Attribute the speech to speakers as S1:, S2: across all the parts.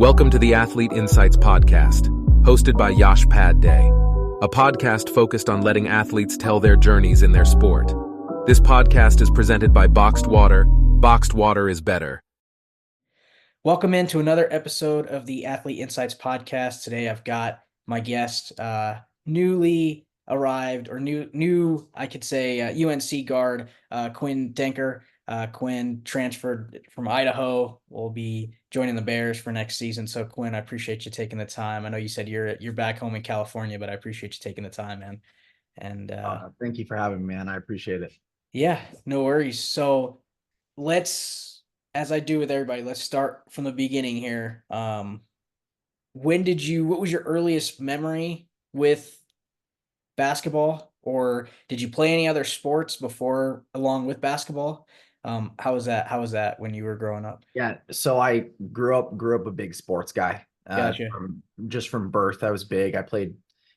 S1: Welcome to the Athlete Insights Podcast, hosted by Yash Day, a podcast focused on letting athletes tell their journeys in their sport. This podcast is presented by Boxed Water. Boxed water is better.
S2: Welcome into another episode of the Athlete Insights Podcast. Today I've got my guest, newly arrived or new, I could say, UNC guard, Quinn Denker. Quinn transferred from Idaho, will be joining the Bears for next season. So Quinn, I appreciate you taking the time. I know you said you're back home in California, but I appreciate you taking the time, man. And
S3: thank you for having me, man. I appreciate it.
S2: yeah, no worries. So let's, as I do with everybody, let's start from the beginning here. What was your earliest memory with basketball, or did you play any other sports before along with basketball? How was that when you were growing up?
S3: Yeah, so I grew up a big sports guy.
S2: Gotcha.
S3: From birth, I was big. I played,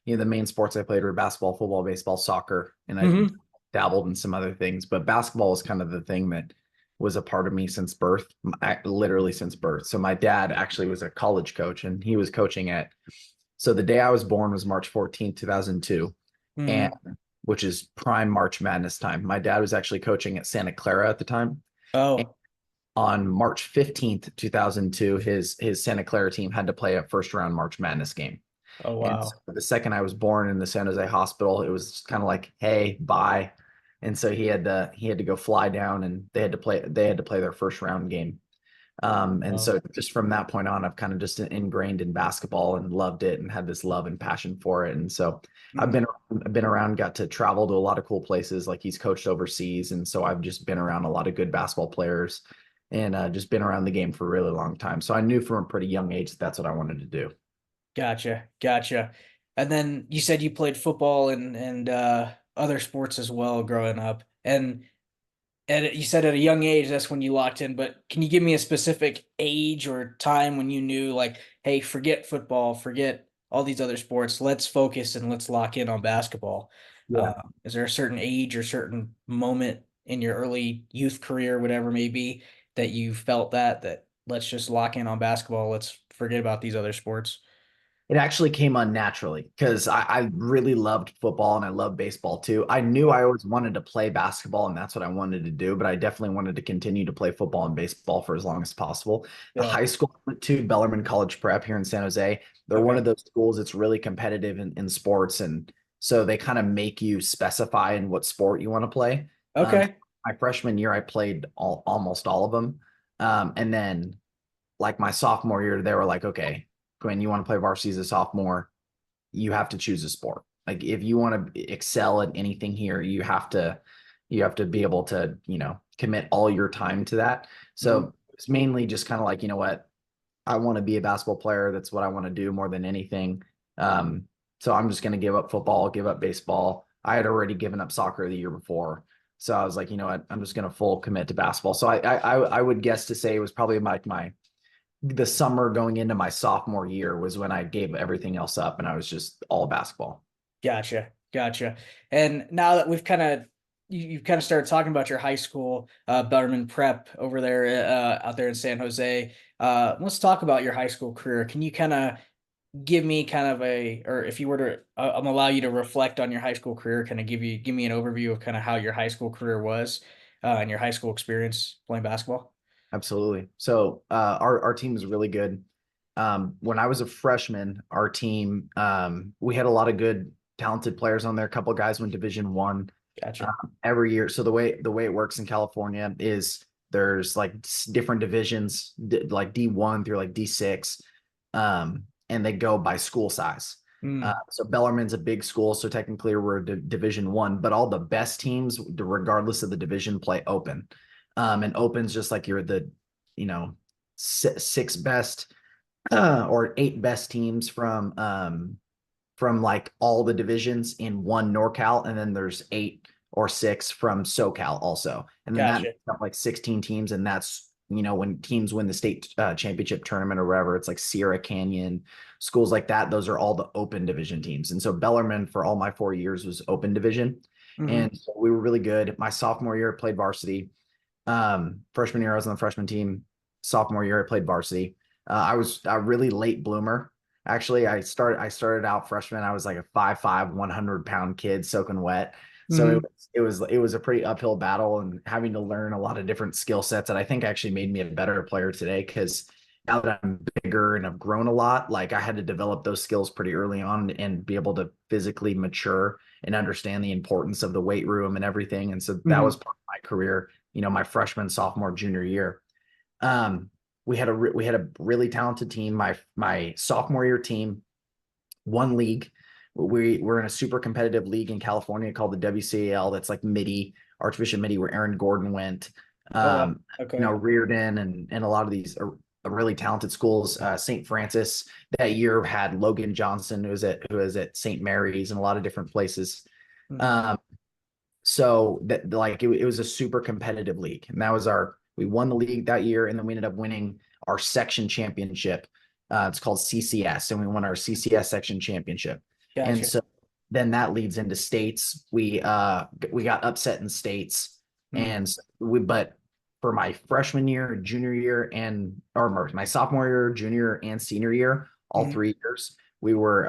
S3: the main sports I played were basketball, football, baseball, soccer, and I dabbled in some other things. But basketball was kind of the thing that was a part of me since birth, literally since birth. So my dad actually was a college coach, and he was coaching so the day I was born was March 14th, 2002, and which is prime March Madness time. My dad was actually coaching at Santa Clara at the time.
S2: Oh.
S3: And on March 15th, 2002, his Santa Clara team had to play a first round March Madness game.
S2: Oh, wow.
S3: And so the second I was born in the San Jose hospital, it was kind of like, hey, bye. And so he had to go fly down, and they had to play their first round game. So just from that point on, I've kind of just ingrained in basketball and loved it and had this love and passion for it. And so I've been around, got to travel to a lot of cool places. Like, he's coached overseas. And so I've just been around a lot of good basketball players, and just been around the game for a really long time. So I knew from a pretty young age that that's what I wanted to do.
S2: Gotcha. And then you said you played football and other sports as well growing up. And you said at a young age, that's when you locked in, but can you give me a specific age or time when you knew, like, hey, forget football, forget all these other sports, let's focus and let's lock in on basketball?
S3: Yeah.
S2: Is there a certain age or certain moment in your early youth career, whatever it may be, that you felt that let's just lock in on basketball, let's forget about these other sports?
S3: It actually came unnaturally because I really loved football and I love baseball too. I knew I always wanted to play basketball, and that's what I wanted to do, but I definitely wanted to continue to play football and baseball for as long as possible. The high school I went to, Bellarmine College Prep here in San Jose, they're one of those schools that's really competitive in sports. And so they kind of make you specify in what sport you want to play.
S2: Okay.
S3: My freshman year, I played almost all of them. And then like my sophomore year, they were like, okay, Quinn, you want to play varsity as a sophomore, you have to choose a sport. Like, if you want to excel at anything here, you have to be able to, commit all your time to that. So it's mainly just kind of like, you know what, I want to be a basketball player. That's what I want to do more than anything. So I'm just going to give up football, give up baseball. I had already given up soccer the year before. So I was like, you know what, I'm just going to full commit to basketball. So I would guess to say it was probably like the summer going into my sophomore year was when I gave everything else up, and I was just all basketball.
S2: Gotcha. And now that you've kind of started talking about your high school, Bellarmine Prep over there, out there in San Jose. Let's talk about your high school career. Can you kind of give me or if you were to, I'm allow you to reflect on your high school career, kind of give me an overview of kind of how your high school career was, and your high school experience playing basketball?
S3: Absolutely. So our team was really good. When I was a freshman, our team, we had a lot of good, talented players on there. A couple of guys went Division I.
S2: Gotcha.
S3: Every year. So the way it works in California is there's like different divisions, like D1 through like D6, and they go by school size. So Bellarmine's a big school, so technically we're Division I, but all the best teams, regardless of the division, play open. And open's just like you're the, six best or eight best teams from like all the divisions in one NorCal, and then there's 8 or 6 from SoCal also, and then that makes up like 16 teams, and that's when teams win the state championship tournament or whatever, it's like Sierra Canyon, schools like that. Those are all the open division teams, and so Bellarmine for all my 4 years was open division, and so we were really good. My sophomore year, I played varsity. Freshman year, I was on the freshman team. Sophomore year, I played varsity. I was a really late bloomer. Actually, I started out freshman. I was like a 5'5", 100-pound kid soaking wet. So
S2: Mhm.
S3: it was a pretty uphill battle and having to learn a lot of different skill sets that I think actually made me a better player today because now that I'm bigger and I've grown a lot, like I had to develop those skills pretty early on and be able to physically mature and understand the importance of the weight room and everything. And so that was
S2: Mhm.
S3: part of my career, my freshman, sophomore, junior year. Um, we had a really talented team. My sophomore year team won league. We were in a super competitive league in California called the WCAL. That's like Midi, Archbishop Midi, where Aaron Gordon went.
S2: Oh, wow. Okay.
S3: Reardon and a lot of these are really talented schools. St. Francis that year had Logan Johnson, who was at St. Mary's and a lot of different places.
S2: Mhm.
S3: Um, so that like it was a super competitive league, and that was we won the league that year, and then we ended up winning our section championship. It's called CCS, and we won our CCS section championship. And
S2: Gotcha.
S3: so then that leads into states. We got upset in states,
S2: Mhm.
S3: and but for my freshman year, junior year, and or my sophomore year, junior, and senior year, all
S2: Mhm.
S3: 3 years, we were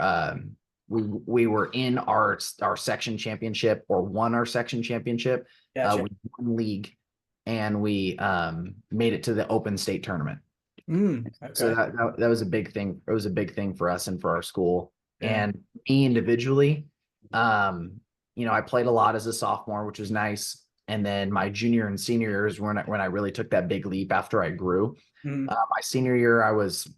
S3: in our section championship or won our section championship.
S2: Gotcha.
S3: We won league and we made it to the open state tournament. So
S2: Okay.
S3: that was a big thing. It was a big thing for us and for our school.
S2: Yeah.
S3: And me individually, I played a lot as a sophomore, which was nice. And then my junior and senior years when I really took that big leap after I grew.
S2: Mhm.
S3: My senior year, I was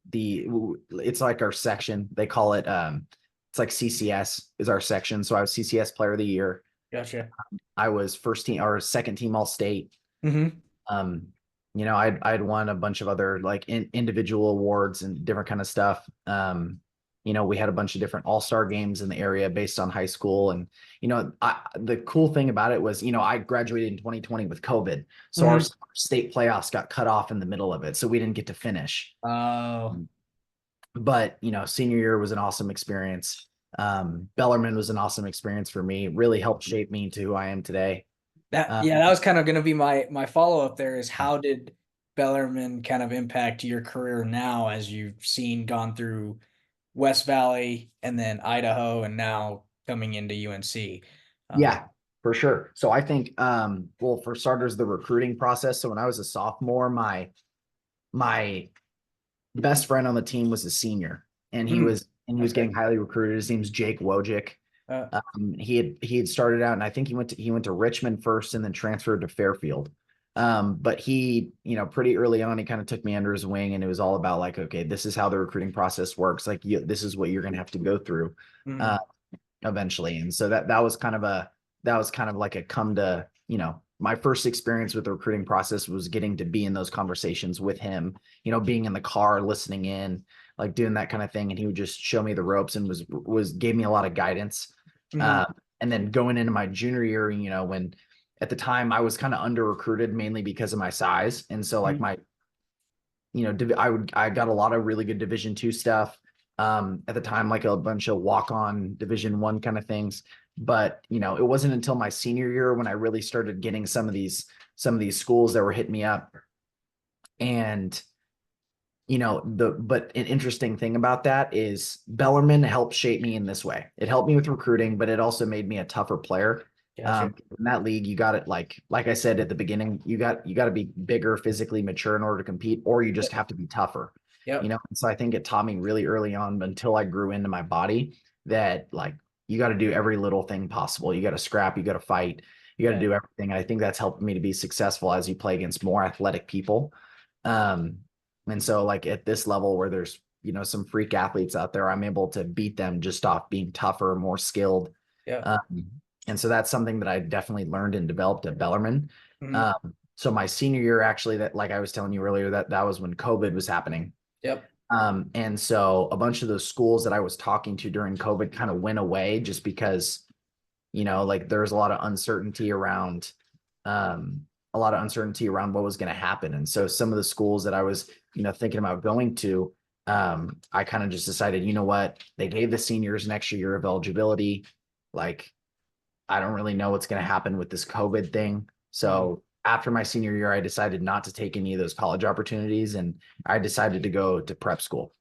S3: the it's like our section. They call it it's like CCS is our section. So I was CCS player of the year.
S2: Gotcha.
S3: I was first team or second team all state.
S2: Mhm.
S3: Um, I'd won a bunch of other like individual awards and different kind of stuff. We had a bunch of different all-star games in the area based on high school. And, the cool thing about it was, I graduated in 2020 with COVID. So our
S2: Mhm.
S3: state playoffs got cut off in the middle of it. So we didn't get to finish.
S2: Oh,
S3: But senior year was an awesome experience. Bellarmine was an awesome experience for me. Really helped shape me to who I am today.
S2: yeah, that was kind of going to be my follow-up there is how did Bellarmine kind of impact your career now as you've gone through West Valley and then Idaho and now coming into UNC? Um,
S3: Yeah, for sure. So I think, well, for starters, the recruiting process. So when I was a sophomore, my best friend on the team was a senior, and he
S2: mm,
S3: was and he was
S2: okay.
S3: getting highly recruited. His name's Jake Wojcik.
S2: Uh,
S3: He had started out, and I think he went to Richmond first, and then transferred to Fairfield. But he, pretty early on, he kind of took me under his wing, and it was all about like, okay, this is how the recruiting process works. Like, this is what you're going to have to go through
S2: mm,
S3: uh, eventually. And so that was kind of like a come to, my first experience with the recruiting process was getting to be in those conversations with him, being in the car, listening in, like doing that kind of thing. And he would just show me the ropes and gave me a lot of guidance.
S2: mhm,
S3: Uh, and then going into my junior year, when at the time I was kind of under recruited mainly because of my size. And so like
S2: mhm.
S3: my, I got a lot of really good Division II stuff. At the time, like a bunch of walk-on Division I kind of things. But it wasn't until my senior year when I really started getting some of these schools that were hitting me up. And but an interesting thing about that is Bellarmine helped shape me in this way. It helped me with recruiting, but it also made me a tougher player.
S2: Gotcha.
S3: In that league, you got it like I said at the beginning, you got to be bigger, physically mature in order to compete, or you just
S2: Yep.
S3: have to be tougher.
S2: Yep.
S3: And so I think it taught me really early on until I grew into my body that like you got to do every little thing possible. You got to scrap, you got to fight, you got to
S2: Yeah.
S3: do everything. And I think that's helped me to be successful as you play against more athletic people. Um, and so like at this level where there's, some freak athletes out there, I'm able to beat them just off being tougher, more skilled.
S2: Yeah.
S3: Um, and so that's something that I definitely learned and developed at Bellarmine.
S2: Mhm.
S3: So my senior year, actually, that like I was telling you earlier, that was when COVID was happening.
S2: Yep.
S3: And so a bunch of those schools that I was talking to during COVID kind of went away just because, like there's a lot of uncertainty around what was going to happen. And so some of the schools that I was, thinking about going to, I kind of just decided, you know what, they gave the seniors an extra year of eligibility. Like, I don't really know what's going to happen with this COVID thing.
S2: Mhm.
S3: So after my senior year, I decided not to take any of those college opportunities, and I decided to go to prep school.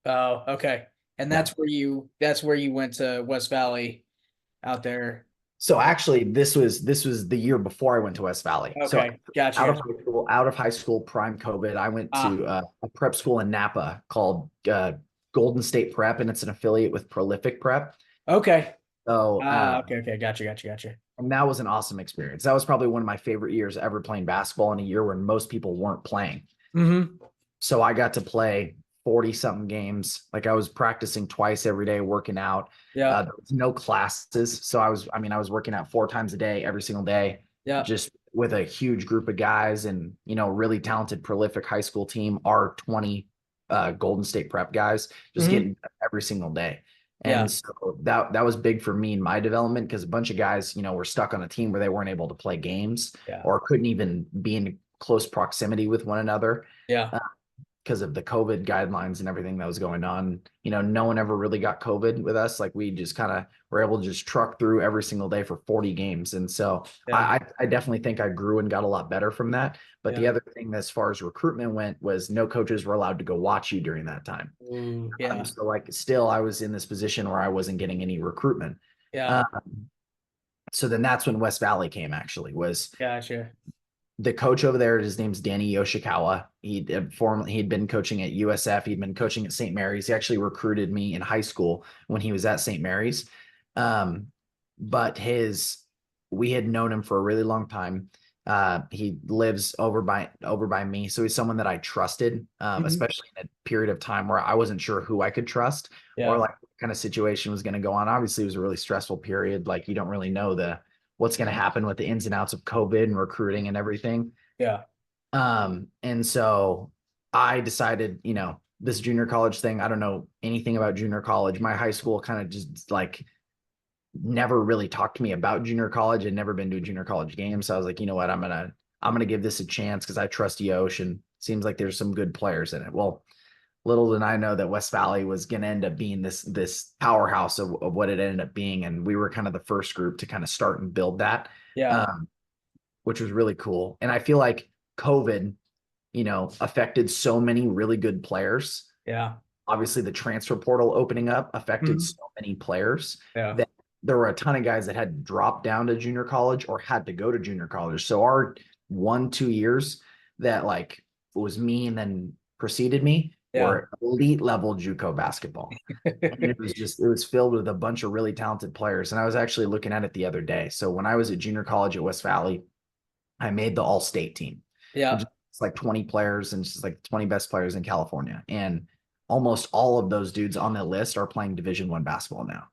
S2: Oh, okay. And
S3: Yeah.
S2: that's where you went to West Valley out there.
S3: So actually, this was the year before I went to West Valley. So
S2: Okay, gotcha.
S3: out of high school, prime COVID, I went
S2: Ah,
S3: to a prep school in Napa called Golden State Prep, and it's an affiliate with Prolific Prep.
S2: okay.
S3: So
S2: Okay. Gotcha.
S3: and that was an awesome experience. That was probably one of my favorite years ever playing basketball in a year when most people weren't playing.
S2: Mm-hmm.
S3: So I got to play 40 something games. Like I was practicing twice every day, working out.
S2: Yeah,
S3: There was no classes. So I was working out 4 times a day, every single day,
S2: yeah.
S3: just with a huge group of guys and, really talented, prolific high school team, our 20 Golden State Prep guys, just
S2: Mm-hmm.
S3: getting every single day.
S2: Yeah,
S3: And so that was big for me in my development because a bunch of guys, were stuck on a team where they weren't able to play games
S2: yeah,
S3: or couldn't even be in close proximity with one another
S2: yeah.
S3: because of the COVID guidelines and everything that was going on. No one ever really got COVID with us. Like we just kind of were able to just truck through every single day for 40 games. And so
S2: Yeah.
S3: I definitely think I grew and got a lot better from that. But the
S2: Yeah.
S3: other thing as far as recruitment went was no coaches were allowed to go watch you during that time.
S2: Ooh, yeah.
S3: So like still I was in this position where I wasn't getting any recruitment.
S2: Yeah.
S3: Um, so then that's when West Valley came actually was
S2: Gotcha.
S3: the coach over there, his name's Danny Yoshikawa. He'd been coaching at USF. He'd been coaching at St. Mary's. He actually recruited me in high school when he was at St. Mary's. Um, but we had known him for a really long time. He lives over by me. So he's someone that I trusted,
S2: Mhm.
S3: especially in a period of time where I wasn't sure who I could trust or
S2: Yeah.
S3: like what kind of situation was going to go on. Obviously, it was a really stressful period. Like you don't really know what's going to happen with the ins and outs of COVID and recruiting and everything.
S2: Yeah.
S3: And so I decided, this junior college thing, I don't know anything about junior college. My high school kind of just like never really talked to me about junior college. I'd never been to a junior college game. So I was like, you know what, I'm gonna give this a chance because I trust Yosh and seems like there's some good players in it. Well, little did I know that West Valley was going to end up being this powerhouse of what it ended up being. And we were kind of the first group to kind of start and build that,
S2: Yeah.
S3: um, which was really cool. And I feel like COVID, affected so many really good players.
S2: Yeah.
S3: Obviously, the transfer portal opening up affected
S2: Mhm.
S3: so many players
S2: Yeah.
S3: that there were a ton of guys that had dropped down to junior college or had to go to junior college. So our 1-2 years that like was me and then preceded me
S2: Yeah.
S3: were elite level JUCO basketball. And it was filled with a bunch of really talented players. And I was actually looking at it the other day. So when I was at junior college at West Valley, I made the all-state team, which
S2: Yeah.
S3: is like 20 players and it's just like 20 best players in California. And almost all of those dudes on the list are playing Division I basketball now.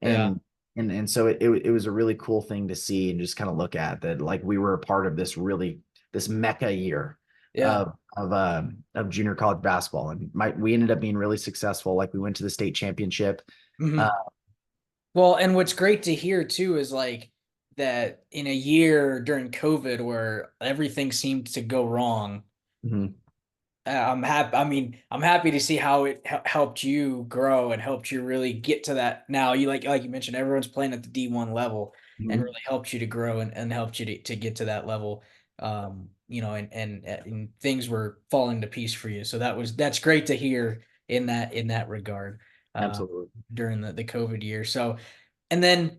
S2: Yeah.
S3: And so it was a really cool thing to see and just kind of look at that like we were a part of this mecca year
S2: Yeah.
S3: of junior college basketball. And we ended up being really successful. Like we went to the state championship.
S2: Mhm.
S3: Uh,
S2: Well, and what's great to hear too is like that in a year during COVID where everything seemed to go wrong.
S3: mhm,
S2: I'm happy. I mean, I'm happy to see how it helped you grow and helped you really get to that. Now, you like you mentioned, everyone's playing at the D1 level, and
S3: mhm.
S2: really helped you to grow and helped you to get to that level. And things were falling to piece for you. So that's great to hear in that regard. Uh,
S3: Absolutely.
S2: during the COVID year. So, and then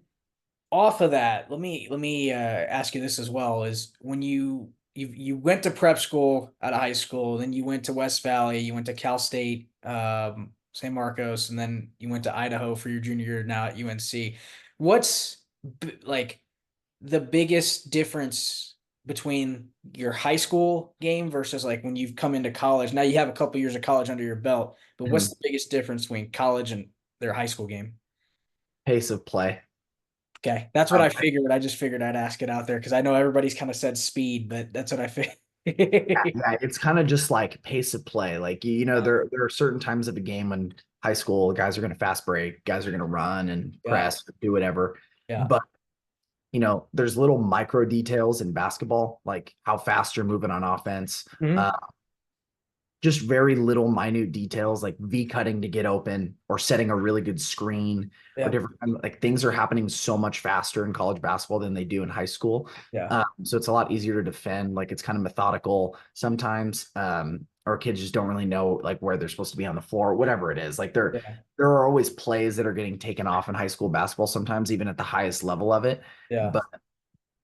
S2: off of that, let me ask you this as well: is when you went to prep school out of high school, then you went to West Valley, you went to Cal State, San Marcos, and then you went to Idaho for your junior year now at UNC. What's like the biggest difference between your high school game versus like when you've come into college? Now you have a couple years of college under your belt, but what's
S3: Mhm.
S2: the biggest difference between college and their high school game?
S3: Pace of play.
S2: Okay, that's what
S3: Um,
S2: I figured. I just figured I'd ask it out there because I know everybody's kind of said speed, but that's what I figured.
S3: yeah, it's kind of just like pace of play. Like
S2: Yeah,
S3: there are certain times of a game when high school guys are going to fast break, guys are going to run and
S2: yeah,
S3: press, do whatever.
S2: yeah,
S3: But there's little micro details in basketball, like how fast you're moving on offense,
S2: hmm
S3: uh, just very little minute details like V cutting to get open or setting a really good screen or
S2: Yeah.
S3: different like things are happening so much faster in college basketball than they do in high school.
S2: Yeah.
S3: So it's a lot easier to defend. Like it's kind of methodical sometimes. Or kids just don't really know like where they're supposed to be on the floor, whatever it is. Like
S2: Yeah.
S3: there are always plays that are getting taken off in high school basketball, sometimes even at the highest level of it.
S2: Yeah.
S3: But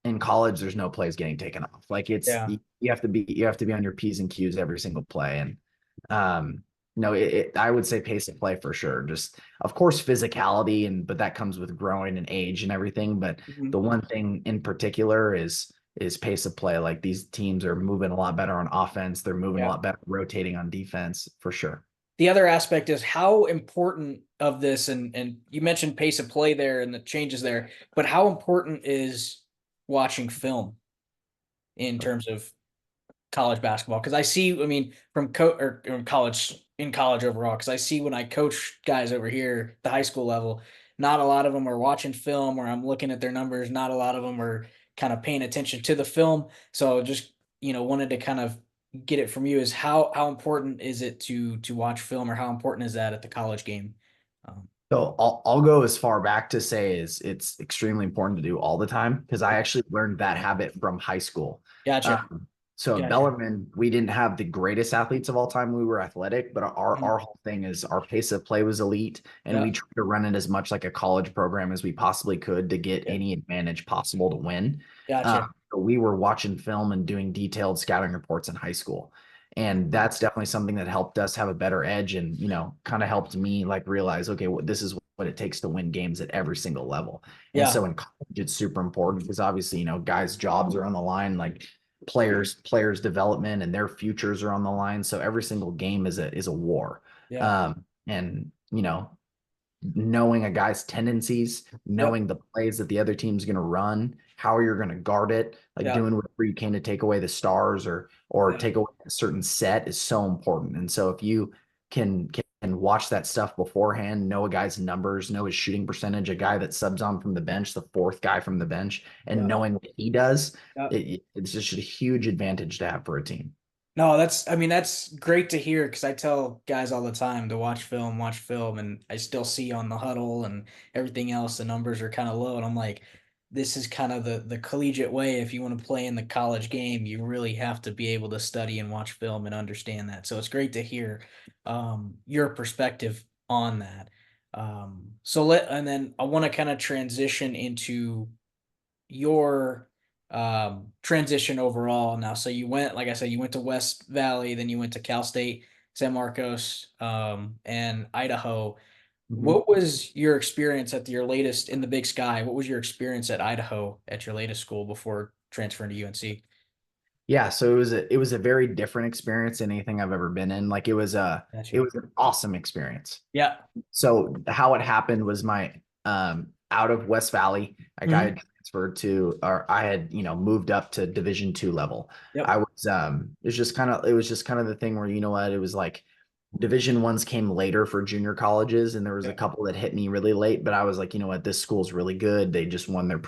S3: in college, there's no plays getting taken off. Like it's
S2: Yeah.
S3: you have to be on your P's and Q's every single play. And no, I would say pace of play for sure. Just of course physicality but that comes with growing and age and everything. But
S2: Mhm.
S3: the one thing in particular is pace of play. Like these teams are moving a lot better on offense. They're moving a
S2: Yeah.
S3: lot better rotating on defense for sure.
S2: The other aspect is how important of this, and you mentioned pace of play there and the changes there, but how important is watching film in terms of college basketball? Because I see, I mean, from or in college overall, because I see when I coach guys over here, the high school level, not a lot of them are watching film, or I'm looking at their numbers. Not a lot of them are kind of paying attention to the film. So just wanted to kind of get it from you is how important is it to watch film, or how important is that at the college game? Um,
S3: So I'll go as far back to say is it's extremely important to do all the time because I actually learned that habit from high school.
S2: gotcha,
S3: So at
S2: gotcha.
S3: Bellarmine, we didn't have the greatest athletes of all time. We were athletic, but
S2: Mhm.
S3: our whole thing is our pace of play was elite, and
S2: Yeah,
S3: we tried to run it as much like a college program as we possibly could to get
S2: yeah,
S3: any advantage possible to win.
S2: gotcha.
S3: So we were watching film and doing detailed scouting reports in high school. And that's definitely something that helped us have a better edge and, kind of helped me like realize, okay, this is what it takes to win games at every single level. And
S2: Yeah,
S3: so in college, it's super important because obviously, guys' jobs are on the line, like players' development and their futures are on the line. So every single game is a war.
S2: yeah,
S3: And knowing a guy's tendencies,
S2: yep,
S3: knowing the plays that the other team's going to run, how you're going to guard it, like
S2: yeah,
S3: doing whatever you can to take away the stars or
S2: yeah,
S3: take away a certain set is so important. And so if you can watch that stuff beforehand, know a guy's numbers, know his shooting percentage, a guy that subs on from the bench, the fourth guy from the bench, and
S2: yeah,
S3: knowing what he does,
S2: yeah.
S3: it's just a huge advantage to have for a team.
S2: No, I mean, that's great to hear because I tell guys all the time to watch film, and I still see on the huddle and everything else, the numbers are kind of low. And I'm like, this is kind of the collegiate way. If you want to play in the college game, you really have to be able to study and watch film and understand that. So it's great to hear your perspective on that. And then I want to kind of transition into your transition overall now. So you went, like I said, you went to West Valley, then you went to Cal State, San Marcos, and Idaho.
S3: Mhm.
S2: What was your experience at your latest in the Big Sky? What was your experience at Idaho at your latest school before transferring to UNC?
S3: Yeah, so it was a very different experience than anything I've ever been in. Like it
S2: Gotcha.
S3: was an awesome experience.
S2: Yeah.
S3: So how it happened was my out of West Valley, like I
S2: Hmm.
S3: had transferred to or I had, moved up to Division 2 level.
S2: Yep.
S3: It was just kind of the thing where it was like Division 1s came later for junior colleges, and there was a
S2: Yeah.
S3: couple that hit me really late, but I was like, this school's really good. They just won their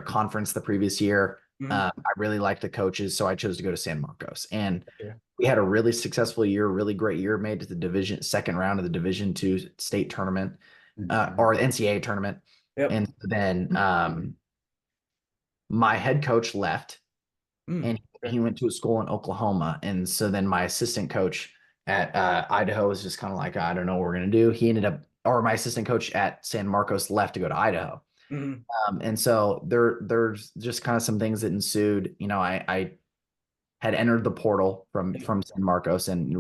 S3: conference the previous year.
S2: Hmm.
S3: I really liked the coaches, so I chose to go to San Marcos. And
S2: Yeah.
S3: we had a really successful year, really great year, made to the second round of the Division 2 state tournament, or NCAA tournament.
S2: Yep.
S3: And then my head coach left
S2: Mm.
S3: and he went to a school in Oklahoma. And so then my assistant coach at Idaho was just kind of like, I don't know what we're going to do. He ended up, or my assistant coach at San Marcos left to go to Idaho.
S2: Hmm.
S3: And so there's just kind of some things that ensued. I had entered the portal
S2: Yep.
S3: from San Marcos, and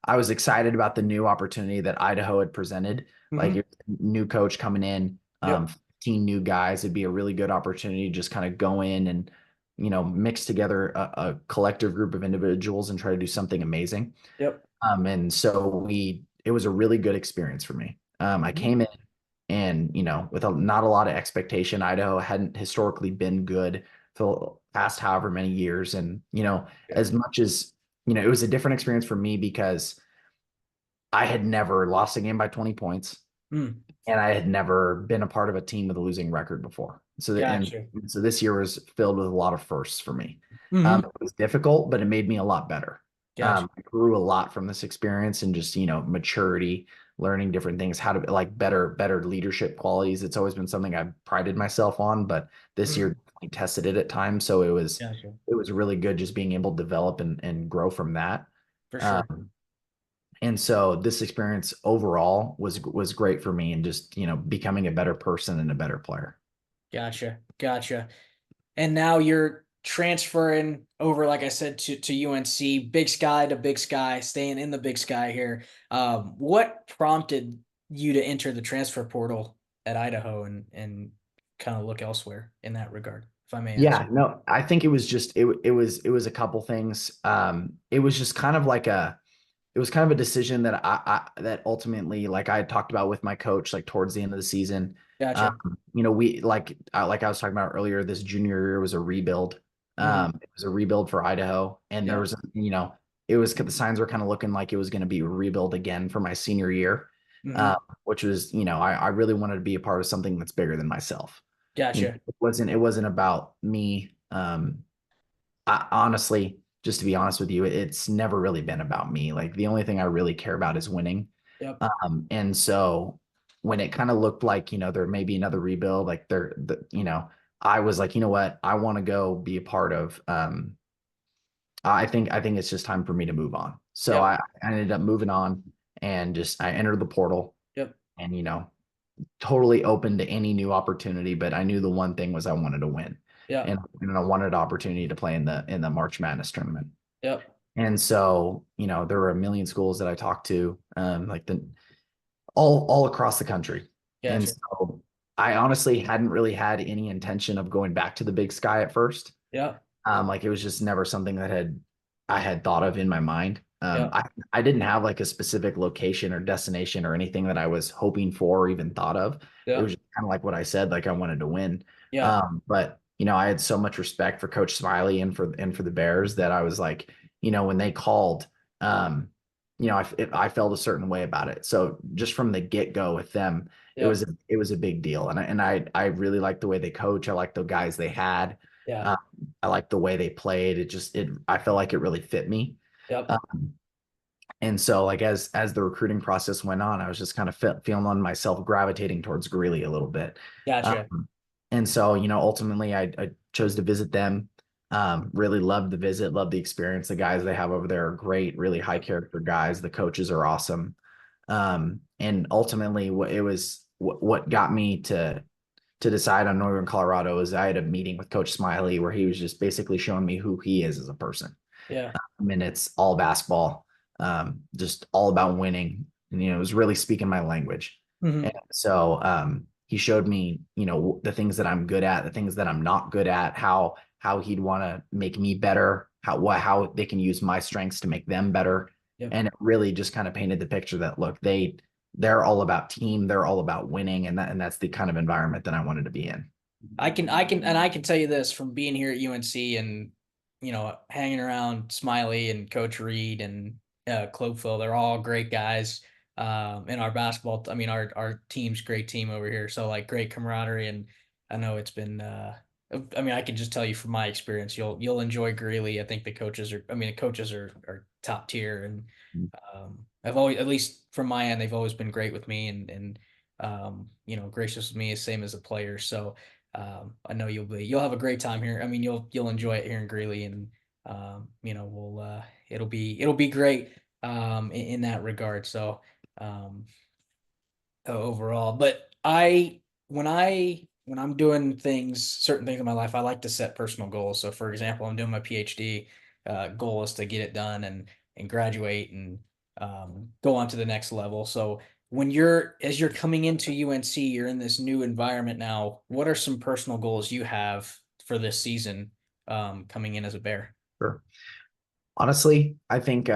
S3: I was excited about the new opportunity that Idaho had presented. Like
S2: Hmm.
S3: new coach coming in,
S2: Yep.
S3: 15 new guys. It'd be a really good opportunity to just kind of go in and mix together a collective group of individuals and try to do something amazing.
S2: Yep.
S3: And so it was a really good experience for me. I
S2: Mhm.
S3: came in and, with not a lot of expectation. Idaho hadn't historically been good for the past however many years. And,
S2: Yeah.
S3: as much as, it was a different experience for me because I had never lost a game by 20 points
S2: Mm.
S3: and I had never been a part of a team with a losing record before.
S2: Gotcha.
S3: And so this year was filled with a lot of firsts for me.
S2: Hmm.
S3: It was difficult, but it made me a lot better.
S2: Gotcha.
S3: I grew a lot from this experience and just, maturity, learning different things, how to like better leadership qualities. It's always been something I've prided myself on, but this
S2: Mhm.
S3: year definitely tested it at times. So
S2: Gotcha.
S3: it was really good just being able to develop and grow from that.
S2: For sure.
S3: Um, and so this experience overall was great for me and just, becoming a better person and a better player.
S2: Gotcha. Gotcha. And now you're transferring over, like I said, to UNC, Big Sky to Big Sky, staying in the Big Sky here. What prompted you to enter the transfer portal at Idaho and kind of look elsewhere in that regard, if I may ask?
S3: Yeah, no, I think it was just it was a couple things. It was just kind of like it was kind of a decision that that ultimately, like I had talked about with my coach, like towards the end of the season.
S2: Gotcha.
S3: We like I was talking about earlier, this junior year was a rebuild.
S2: Hmm.
S3: It was a rebuild for Idaho, and there
S2: Yeah.
S3: was, it was the signs were kind of looking like it was going to be a rebuild again for my senior year,
S2: Hmm.
S3: uh, which was, I really wanted to be a part of something that's bigger than myself.
S2: Gotcha.
S3: It wasn't about me. Honestly, just to be honest with you, it's never really been about me. Like the only thing I really care about is winning.
S2: Yep.
S3: And so when it kind of looked like, there may be another rebuild, like I was like, you know what, I want to go be a part of. I think it's just time for me to move on. So
S2: Yep.
S3: I ended up moving on and just I entered the portal
S2: Yep.
S3: and totally open to any new opportunity. But I knew the one thing was I wanted to win,
S2: Yep.
S3: and I wanted an opportunity to play in the March Madness tournament.
S2: Yep.
S3: And so, there were a million schools that I talked to, like all across the country. And
S2: Gotcha.
S3: so I honestly hadn't really had any intention of going back to the Big Sky at first.
S2: Yep.
S3: Like it was just never something that I had thought of in my mind.
S2: Yep.
S3: I didn't have like a specific location or destination or anything that I was hoping for or even thought of. It was
S2: Yep.
S3: just kind of like what I said, like I wanted to win.
S2: Yep.
S3: But I had so much respect for Coach Smiley and for the Bears that I was like, when they called, um, I felt a certain way about it. So just from the get go with them,
S2: Yep.
S3: it was a big deal, and I really liked the way they coach. I liked the guys they had.
S2: Yeah.
S3: Um, I liked the way they played. I felt like it really fit me.
S2: Yep.
S3: Um, and so like as the recruiting process went on, I was just kind of feeling on myself gravitating towards Greeley a little bit.
S2: Gotcha.
S3: Um, and so, ultimately I chose to visit them. Really loved the visit, loved the experience. The guys they have over there are great, really high character guys. The coaches are awesome. And ultimately what got me to decide on Northern Colorado is I had a meeting with Coach Smiley where he was just basically showing me who he is as a person.
S2: Yeah.
S3: I mean, it's all basketball, just all about winning. And, it was really speaking my language.
S2: Hmm.
S3: And so he showed me, the things that I'm good at, the things that I'm not good at, how he'd want to make me better, how they can use my strengths to make them better.
S2: Yep.
S3: And it really just kind of painted the picture that look, they're all about team, they're all about winning, and that's the kind of environment that I wanted to be in.
S2: I can tell you this from being here at UNC and hanging around Smiley and Coach Reed and Cloakville. They're all great guys. In our basketball, I mean our team's great team over here. So like great camaraderie, and I know it's been. I mean, I can just tell you from my experience, you'll enjoy Greeley. I think the coaches are. I mean, the coaches are top tier, and I've always, at least from my end, they've always been great with me and gracious with me, same as a player. So I know you'll have a great time here. I mean, you'll enjoy it here in Greeley, and we'll it'll be great in that regard. So um, overall, but when I'm doing certain things in my life, I like to set personal goals. So, for example, I'm doing my PhD. Goal is to get it done and graduate and go on to the next level. So as you're coming into UNC, you're in this new environment now. What are some personal goals you have for this season coming in as a Bear?
S3: Sure. Honestly, I think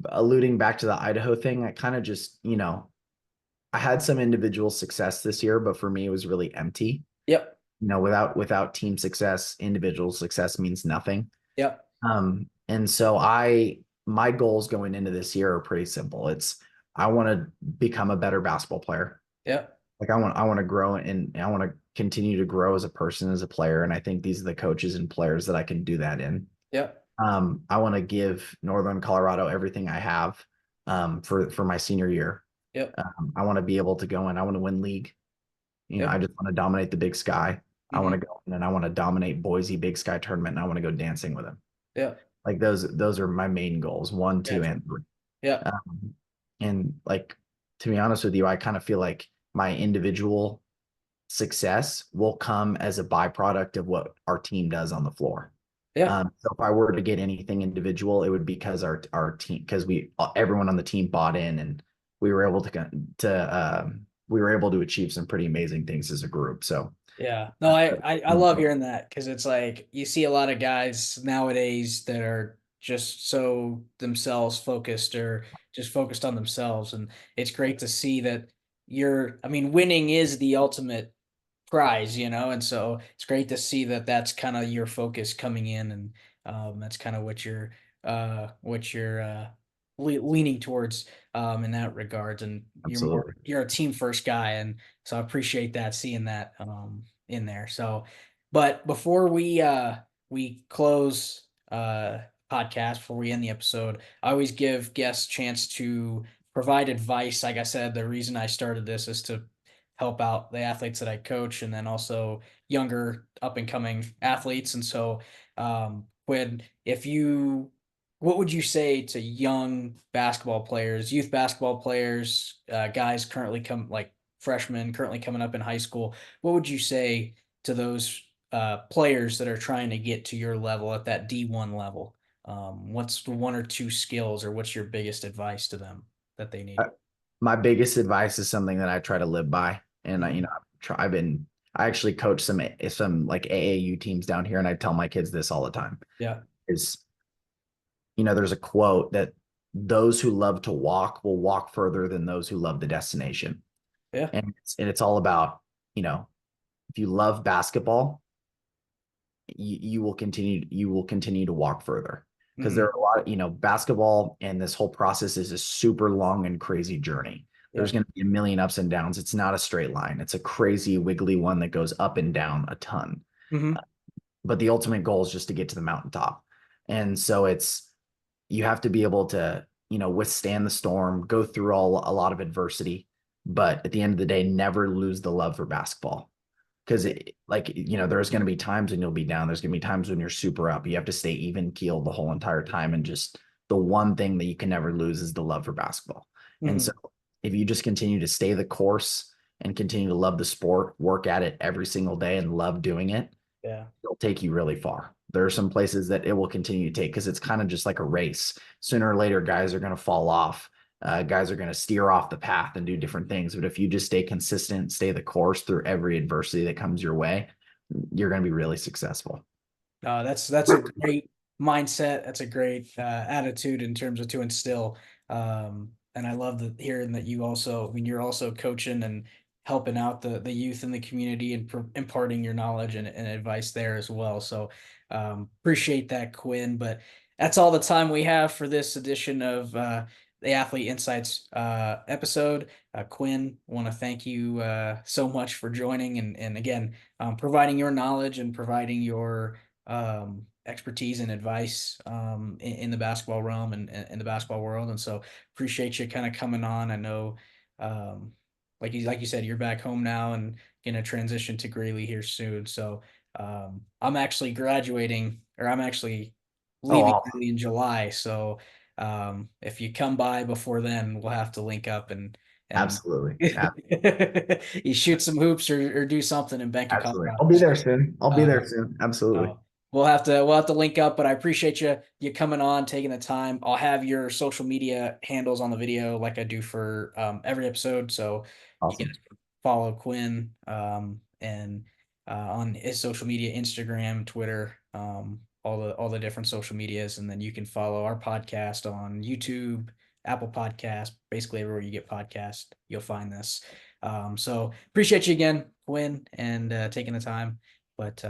S3: alluding back to the Idaho thing, I kind of just, I had some individual success this year, but for me, it was really empty.
S2: Yep.
S3: Without team success, individual success means nothing.
S2: Yep.
S3: And so my goals going into this year are pretty simple. I want to become a better basketball player.
S2: Yep.
S3: Like I want to grow and I want to continue to grow as a person, as a player. And I think these are the coaches and players that I can do that in.
S2: Yep.
S3: I want to give Northern Colorado everything I have for my senior year.
S2: Yep.
S3: I want to be able to go in. I want to win league.
S2: Yep.
S3: I just want to dominate the Big Sky. I want
S2: Hmm.
S3: to go in and I want to dominate Boise Big Sky tournament, and I want to go dancing with him.
S2: Yep.
S3: Like those are my main goals, one, two,
S2: Gotcha.
S3: and three.
S2: Yep.
S3: Um, and like to be honest with you, I kind of feel like my individual success will come as a byproduct of what our team does on the floor.
S2: Yeah.
S3: So if I were to get anything individual, it would be because our team, because everyone on the team bought in, and we were able we were able to achieve some pretty amazing things as a group. So
S2: Yeah. No, I love hearing that because it's like you see a lot of guys nowadays that are just so themselves focused or just focused on themselves. And it's great to see that I mean, winning is the ultimate prize, and so it's great to see that that's kind of your focus coming in, and that's kind of what you're leaning towards in that regards, and
S3: absolutely.
S2: you're a team first guy, and so I appreciate that, seeing that in there. So, but before we close podcast, before we end the episode, I always give guests a chance to provide advice. Like I said, the reason I started this is to help out the athletes that I coach, and then also younger up and coming athletes. And so, Quinn, what would you say to young basketball players, youth basketball players, guys currently like freshmen currently coming up in high school? What would you say to those players that are trying to get to your level at that D1 level? What's the one or two skills, or what's your biggest advice to them that they need?
S3: My biggest advice is something that I try to live by, and
S2: Mhm.
S3: I actually coach some like AAU teams down here, and I tell my kids this all the time.
S2: Yeah.
S3: Is there's a quote that those who love to walk will walk further than those who love the destination.
S2: Yeah.
S3: And it's all about, if you love basketball, you will continue to walk further, because there
S2: Hmm.
S3: are a lot of, basketball, and this whole process is a super long and crazy journey. There's
S2: Yeah.
S3: going to be a million ups and downs. It's not a straight line. It's a crazy wiggly one that goes up and down a ton.
S2: Hmm.
S3: But the ultimate goal is just to get to the mountaintop. And so you have to be able to, withstand the storm, go through a lot of adversity, but at the end of the day, never lose the love for basketball. Because there's going to be times when you'll be down. There's going to be times when you're super up. You have to stay even keeled the whole entire time. And just the one thing that you can never lose is the love for basketball. And so
S2: Hmm.
S3: if you just continue to stay the course and continue to love the sport, work at it every single day and love doing it,
S2: Yeah.
S3: it'll take you really far. There are some places that it will continue to take, because it's kind of just like a race. Sooner or later, guys are going to fall off. Guys are going to steer off the path and do different things. But if you just stay consistent, stay the course through every adversity that comes your way, you're going to be really successful.
S2: That's a great mindset. That's a great attitude in terms of to instill. And I love hearing that you also, I mean, you're also coaching and helping out the youth in the community and imparting your knowledge and advice there as well. So appreciate that, Quinn. But that's all the time we have for this edition of the Athlete Insights episode. Quinn, want to thank you so much for joining, and again, providing your knowledge and providing your expertise and advice in the basketball realm and in the basketball world. And so appreciate you kind of coming on. I know, um, like you said, you're back home now and going to transition to Greeley here soon. So I'm actually graduating, or I'm actually
S3: Oh,
S2: leaving
S3: awesome.
S2: Greeley in July. So if you come by before then, we'll have to link up and
S3: Absolutely.
S2: you shoot some hoops or do something in Bank of
S3: Absolutely.
S2: Colorado.
S3: I'll be there soon. I'll be
S2: Uh,
S3: there soon. Absolutely.
S2: uh, we'll have to link up, but I appreciate you coming on, taking the time. I'll have your social media handles on the video like I do for every episode. So you guys
S3: Awesome.
S2: can follow Quinn and on his social media, Instagram, Twitter, all the different social medias, and then you can follow our podcast on YouTube, Apple Podcast, basically everywhere you get podcast, you'll find this. So appreciate you again, Quinn, and taking the time. But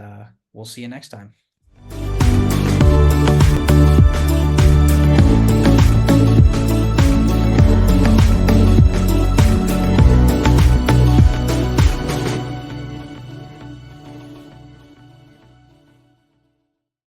S2: we'll see you next time.